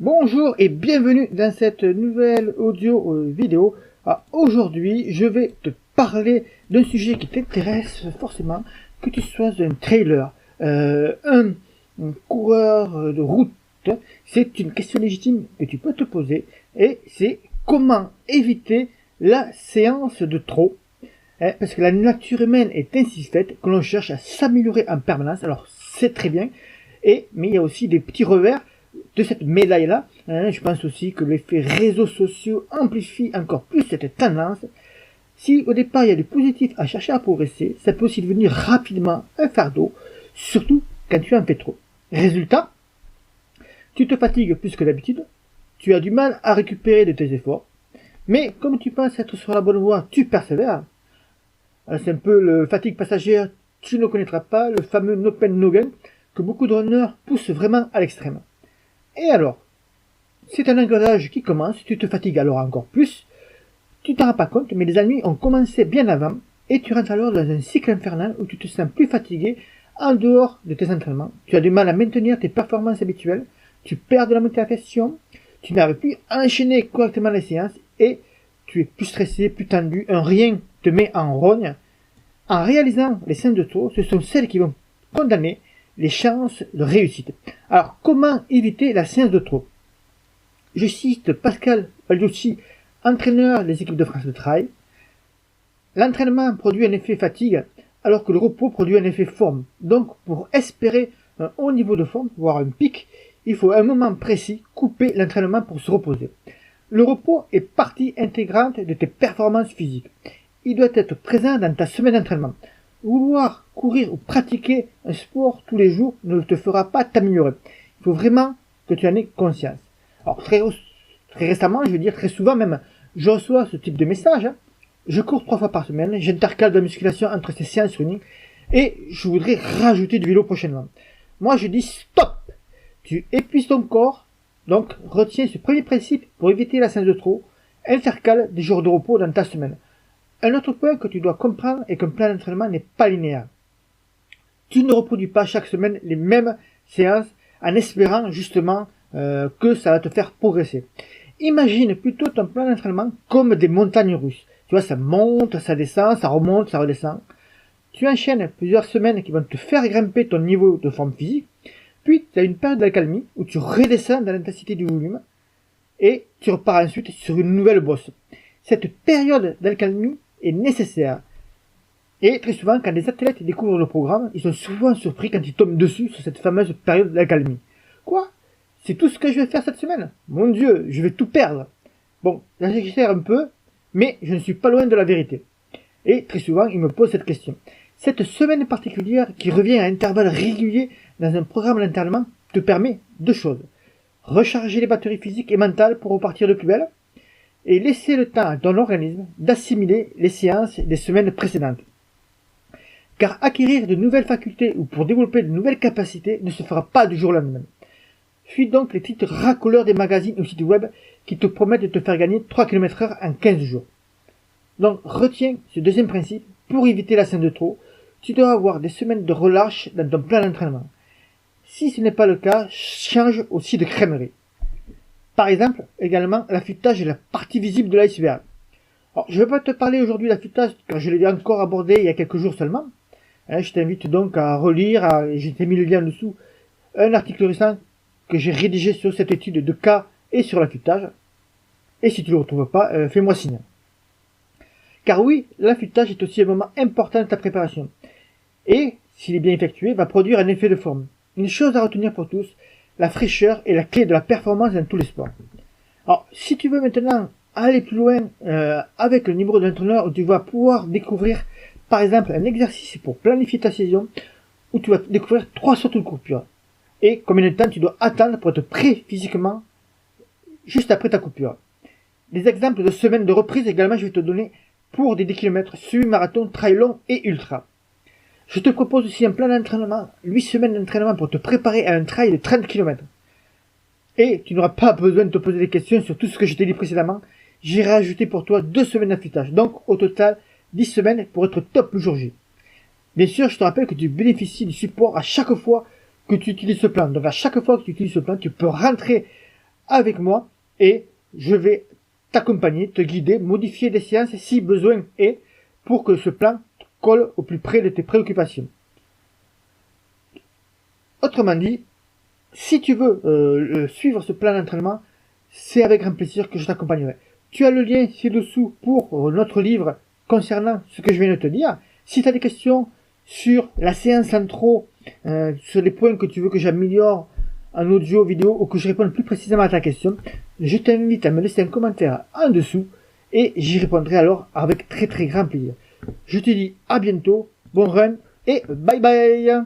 Bonjour et bienvenue dans cette nouvelle audio vidéo. Aujourd'hui, je vais te parler d'un sujet qui t'intéresse forcément, que tu sois un trailer, un coureur de route. C'est une question légitime que tu peux te poser et c'est comment éviter la séance de trop. Parce que la nature humaine est ainsi faite que l'on cherche à s'améliorer en permanence. Alors c'est très bien, mais il y a aussi des petits revers de cette médaille-là. Je pense aussi que l'effet réseaux sociaux amplifie encore plus cette tendance. Si au départ il y a du positif à chercher à progresser, ça peut aussi devenir rapidement un fardeau, surtout quand tu en fais trop. Résultat, tu te fatigues plus que d'habitude, tu as du mal à récupérer de tes efforts, mais comme tu penses être sur la bonne voie, tu persévères. C'est un peu le fatigue passagère, tu ne connaîtras pas, le fameux no pain no gain, que beaucoup de runners poussent vraiment à l'extrême. Et alors, c'est un engrenage qui commence, tu te fatigues alors encore plus, tu t'en rends pas compte, mais les ennuis ont commencé bien avant, et tu rentres alors dans un cycle infernal où tu te sens plus fatigué en dehors de tes entraînements. Tu as du mal à maintenir tes performances habituelles, tu perds de la motivation, tu n'arrives plus à enchaîner correctement les séances, et tu es plus stressé, plus tendu, un rien te met en rogne. En réalisant les séances de trop, ce sont celles qui vont condamner les chances de réussite. Alors, comment éviter la séance de trop? Je cite Pascal Balducci, entraîneur des équipes de France de trail. L'entraînement produit un effet fatigue, alors que le repos produit un effet forme. Donc, pour espérer un haut niveau de forme, voire un pic, il faut à un moment précis couper l'entraînement pour se reposer. Le repos est partie intégrante de tes performances physiques. Il doit être présent dans ta semaine d'entraînement. Vouloir courir ou pratiquer un sport tous les jours ne te fera pas t'améliorer. Il faut vraiment que tu en aies conscience. Alors très récemment, je veux dire très souvent même, je reçois ce type de message. Je cours 3 fois par semaine, j'intercale de la musculation entre ces séances running et je voudrais rajouter du vélo prochainement. Moi je dis stop. Tu épuises ton corps, donc retiens ce premier principe pour éviter la séance de trop. Intercale des jours de repos dans ta semaine. Un autre point que tu dois comprendre est qu'un plan d'entraînement n'est pas linéaire. Tu ne reproduis pas chaque semaine les mêmes séances en espérant justement que ça va te faire progresser. Imagine plutôt ton plan d'entraînement comme des montagnes russes. Tu vois, ça monte, ça descend, ça remonte, ça redescend. Tu enchaînes plusieurs semaines qui vont te faire grimper ton niveau de forme physique, puis tu as une période d'accalmie où tu redescends dans l'intensité du volume et tu repars ensuite sur une nouvelle bosse. Cette période d'accalmie est nécessaire. Et très souvent, quand les athlètes découvrent le programme, ils sont souvent surpris quand ils tombent dessus sur cette fameuse période d'accalmie. Quoi? C'est tout ce que je vais faire cette semaine? Mon Dieu, je vais tout perdre. Bon, j'exagère un peu, mais je ne suis pas loin de la vérité. Et très souvent, ils me posent cette question. Cette semaine particulière qui revient à intervalles réguliers dans un programme d'entraînement te permet deux choses. Recharger les batteries physiques et mentales pour repartir de plus belle, et laisser le temps à ton organisme d'assimiler les séances des semaines précédentes. Car acquérir de nouvelles facultés ou pour développer de nouvelles capacités ne se fera pas du jour au lendemain. Fuis donc les titres racoleurs des magazines ou sites web qui te promettent de te faire gagner 3 km/h en 15 jours. Donc retiens ce deuxième principe, pour éviter la séance de trop, tu dois avoir des semaines de relâche dans ton plan d'entraînement. Si ce n'est pas le cas, change aussi de crèmerie. Par exemple, également, l'affûtage est la partie visible de l'iceberg. Alors, je ne vais pas te parler aujourd'hui d'affûtage, car je l'ai encore abordé il y a quelques jours seulement. Je t'invite donc à relire, j'ai mis le lien en dessous, un article récent que j'ai rédigé sur cette étude de cas et sur l'affûtage. Et si tu ne le retrouves pas, fais-moi signe. Car oui, l'affûtage est aussi un moment important de ta préparation. Et, s'il est bien effectué, va produire un effet de forme. Une chose à retenir pour tous, la fraîcheur est la clé de la performance dans tous les sports. Alors, si tu veux maintenant aller plus loin avec le niveau d'entraîneur où tu vas pouvoir découvrir, par exemple, un exercice pour planifier ta saison, où tu vas découvrir 3 sortes de coupures. Et combien de temps tu dois attendre pour être prêt physiquement juste après ta coupure. Des exemples de semaines de reprise également je vais te donner pour des 10 km, semi-marathon, trail long et ultra. Je te propose aussi un plan d'entraînement, 8 semaines d'entraînement pour te préparer à un trail de 30 km. Et tu n'auras pas besoin de te poser des questions sur tout ce que je t'ai dit précédemment. J'ai rajouté pour toi 2 semaines d'affûtage. Donc au total, 10 semaines pour être top le jour J. Bien sûr, je te rappelle que tu bénéficies du support à chaque fois que tu utilises ce plan. Donc à chaque fois que tu utilises ce plan, tu peux rentrer avec moi et je vais t'accompagner, te guider, modifier des séances si besoin est pour que ce plan colle au plus près de tes préoccupations. Autrement dit, si tu veux suivre ce plan d'entraînement, c'est avec grand plaisir que je t'accompagnerai. Tu as le lien ci-dessous pour notre livre concernant ce que je viens de te dire. Si tu as des questions sur la séance en trop, sur les points que tu veux que j'améliore en audio, vidéo, ou que je réponde plus précisément à ta question, je t'invite à me laisser un commentaire en dessous et j'y répondrai alors avec très très grand plaisir. Je te dis à bientôt, bon run et bye bye.